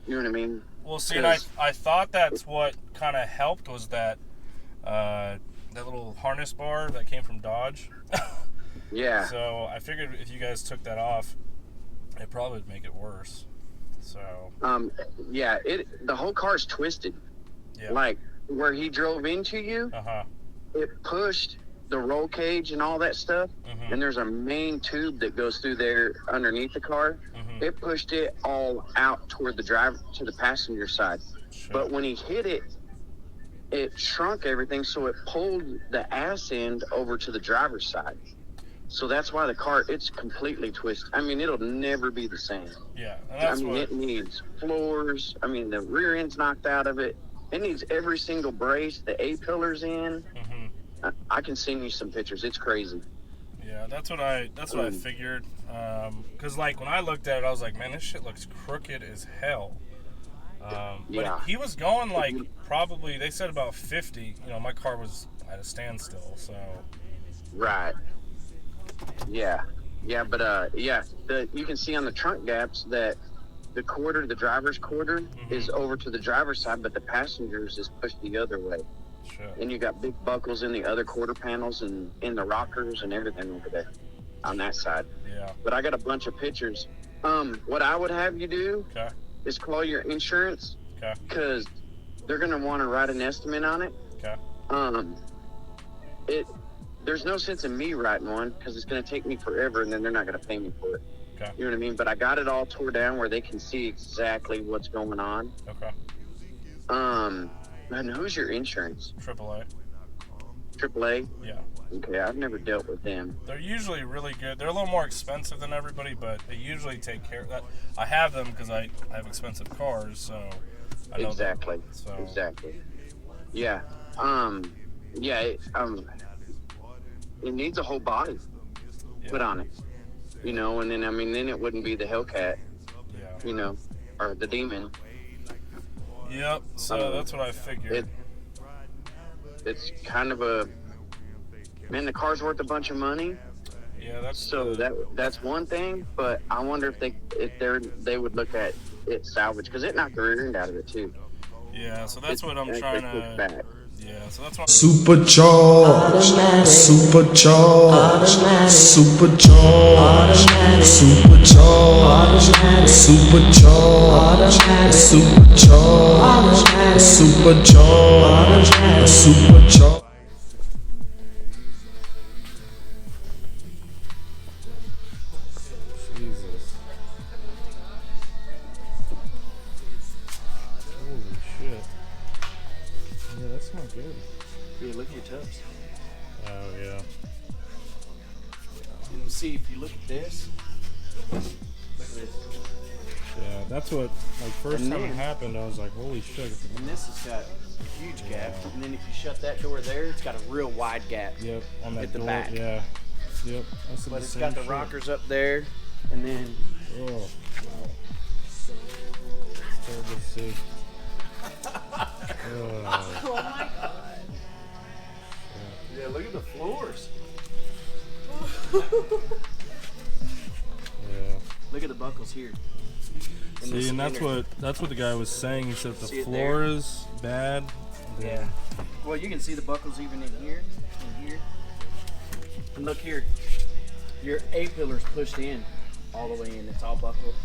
You know what I mean? Well, see, and I thought that's what kind of helped was that little harness bar that came from Dodge. Yeah. So I figured if you guys took that off, it probably would make it worse. So. Yeah. The whole car's twisted. Yeah. Like where he drove into you, it pushed the roll cage and all that stuff. Mm-hmm. And there's a main tube that goes through there underneath the car. Mm-hmm. It pushed it all out toward the driver to the passenger side. Shit. But when he hit it, it shrunk everything, so it pulled the ass end over to the driver's side. So that's why the car, it's completely twisted. I mean, it'll never be the same. Yeah. And that's it needs floors. I mean, the rear end's knocked out of it. It needs every single brace, the A-pillars in. Mm-hmm. I can send you some pictures. It's crazy. Yeah, that's what I figured. Because, like, when I looked at it, I was like, man, this shit looks crooked as hell. But he was going, like, probably, they said about 50. You know, my car was at a standstill, so. Right. Yeah. Yeah, but, you can see on the trunk gaps that the driver's quarter, is over to the driver's side, but the passenger's is pushed the other way. Sure. And you got big buckles in the other quarter panels and in the rockers and everything over there on that side. Yeah. But I got a bunch of pictures. What I would have you do is call your insurance, because they're going to want to write an estimate on it. There's no sense in me writing one because it's going to take me forever and then they're not going to pay me for it. You know what I mean? But I got it all tore down where they can see exactly what's going on. And who's your insurance? AAA. AAA? Yeah. Okay, I've never dealt with them. They're usually really good. They're a little more expensive than everybody, but they usually take care of that. I have them because I have expensive cars, so I know exactly. them, so. Exactly. Yeah. It needs a whole body put on it. You know, and then then it wouldn't be the Hellcat. Yeah. You know, or the Demon. Yep. So that's what I figured. It's kind of a man. The car's worth a bunch of money. Yeah, that's one thing. But I wonder if they would look at it salvage because it knocked the rear end out of it too. Yeah. So that's what I'm trying to. Back. Yeah, so that's what Supercharged, supercharged, supercharged, supercharged, supercharged, supercharged, supercharged, supercharged. Jesus. Holy shit. Yeah, that's not good. Here, look at your tubs. Oh, yeah. And see, if you look at this, look at this. Yeah, that's what, like, first time it happened, I was like, holy shit. And this has got a huge gap. And then if you shut that door there, it's got a real wide gap. Yep, on that at the door, back. Yeah. Yep. That's but it's got the rockers up there, and then. Oh, wow. It's terrible to see. Oh my god. Yeah, look at the floors. Yeah. Look at the buckles here. See, and that's what the guy was saying. He said the floor is bad. Yeah. Well, you can see the buckles even in here, and here. And look here. Your A-pillar's pushed in all the way in. It's all buckled.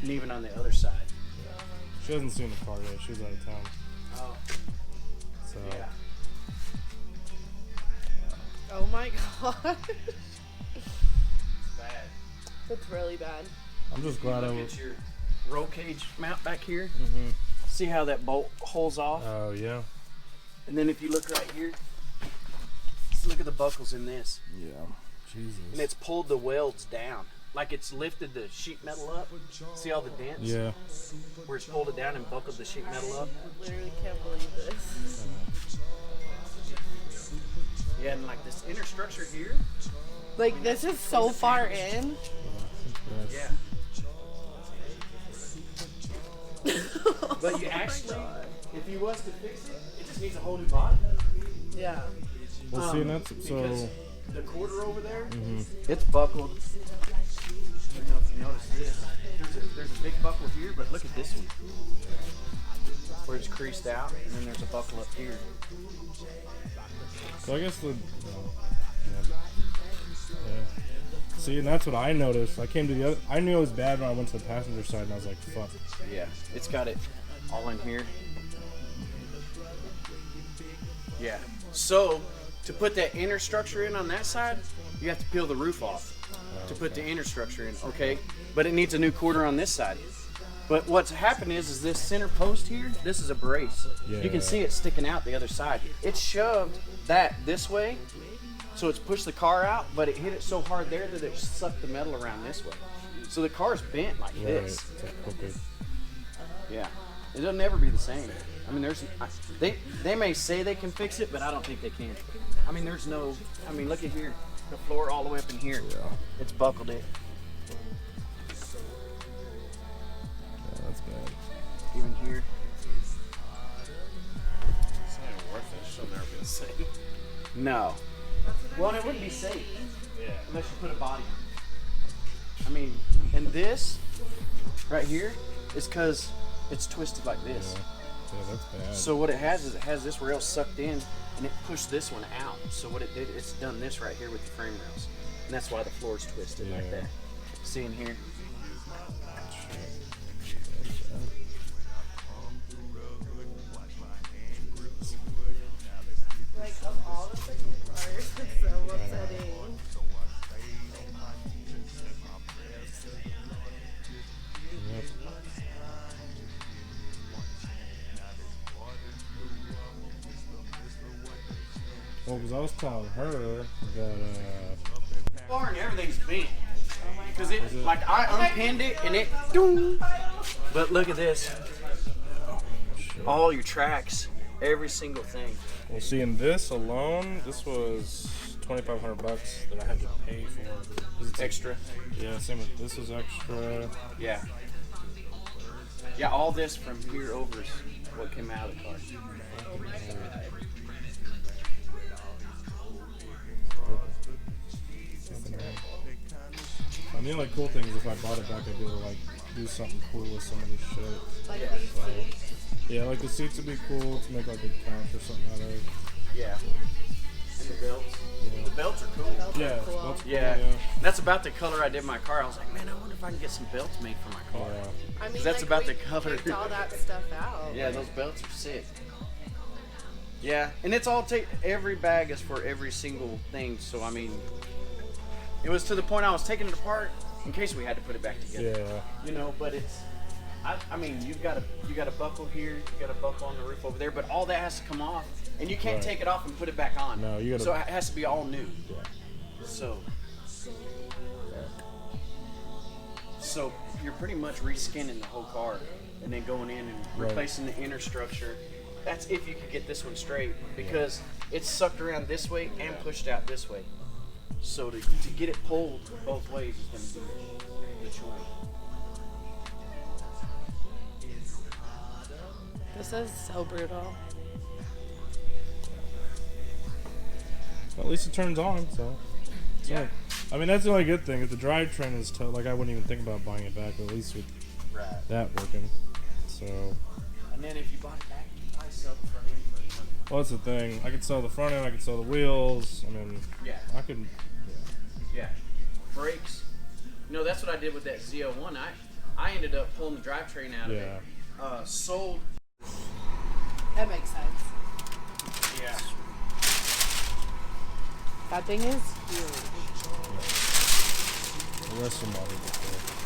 And even on the other side. She hasn't seen the car yet. She's out of town. Oh. So. Yeah. Oh my god. It's bad. That's really bad. I'm just glad I Look was. at your roll cage mount back here. Mm-hmm. See how that bolt holes off? Oh, yeah. And then if you look right here, just look at the buckles in this. Yeah. Jesus. And it's pulled the welds down. Like it's lifted the sheet metal up. See all the dents? Yeah. Where it's pulled it down and buckled the sheet metal up. I literally can't believe this. Yeah, and like this inner structure here. Like, this is so far in. Yeah. But you actually, if you was to fix it, it just needs a whole new body. Yeah. Well, see, and that's because the quarter over there, Mm-hmm. it's buckled. I don't know if you noticed this. There's a there's a big buckle here, but look at this one. Where it's creased out, and then there's a buckle up here. So I guess the. See, and that's what I noticed. I came to the other. I knew it was bad when I went to the passenger side, and I was like, "Fuck." Yeah, it's got it all in here. Yeah. So to put that inner structure in on that side, you have to peel the roof off to put the inner structure in. Okay, but it needs a new quarter on this side. But what's happened is this center post here. This is a brace. Yeah. You can see it sticking out the other side. It's shoved that this way. So it's pushed the car out, but it hit it so hard there that it sucked the metal around this way. So the car's bent like this. Okay. Yeah, it'll never be the same. I mean, they may say they can fix it, but I don't think they can. I mean, there's no. I mean, look at here, the floor all the way up in here. Yeah. It's buckled it. Yeah, that's bad. Even here. It's not even worth it. She'll never be the same. No. Well, it wouldn't be safe. Yeah. Unless you put a body on it. I mean, and this right here is because it's twisted like this. Yeah, that's bad. So what it has is it has this rail sucked in and it pushed this one out. So what it did, it's done this right here with the frame rails. And that's why the floor's twisted like that. See in here? Like, of all the freaking cars, it's so upsetting. Yep. Well, because I was telling her that, Bar and everything's bent. Because it, like I unpinned it and it, doom. But look at this. All your tracks, every single thing. well, seeing this alone, this was $2,500 that I had to pay for. 'Cause it's Extra. Yeah, same with this was extra. Yeah. Yeah, all this from here over is what came out of the car. I mean, the only cool thing is if I bought it back, I'd be able to like do something cool with some of this shit. Like Yeah. these So, seats. yeah, like the seats would be cool to make like a couch or something out of. Yeah. And the belts. Yeah. The belts are cool. Yeah, That's cool. that's cool, Yeah. yeah. That's about the color I did my car. I was like, man, I wonder if I can get some belts made for my car. Yeah. I mean, That's like, about we the color. picked all that stuff out. Yeah, those belts are sick. Yeah, and it's all every bag is for every single thing. So I mean, it was to the point I was taking it apart in case we had to put it back together. Yeah. You know, but it's. I mean, you got a buckle here, you got a buckle on the roof over there, but all that has to come off, and you can't Right. take it off and put it back on. No, you gotta- So it has to be all new. Yeah. So you're pretty much reskinning the whole car, and then going in and Right. replacing the inner structure. That's if you could get this one straight, because it's sucked around this way and pushed out this way. So to get it pulled both ways is going to be each way. This is so brutal. Well, at least it turns on, so. Yeah. I mean, that's the only good thing. If the drivetrain is like, I wouldn't even think about buying it back, but at least with Right. that working. So, And then if you bought it back, you can probably sell the front end for $100. well, that's the thing. I could sell the front end, I could sell the wheels. I mean, Yeah. I could. Yeah. Brakes. No, that's what I did with that Z01. I ended up pulling the drivetrain out of Yeah. it. Sold. That makes sense. Yeah. That thing is huge. The rest of them bought it before.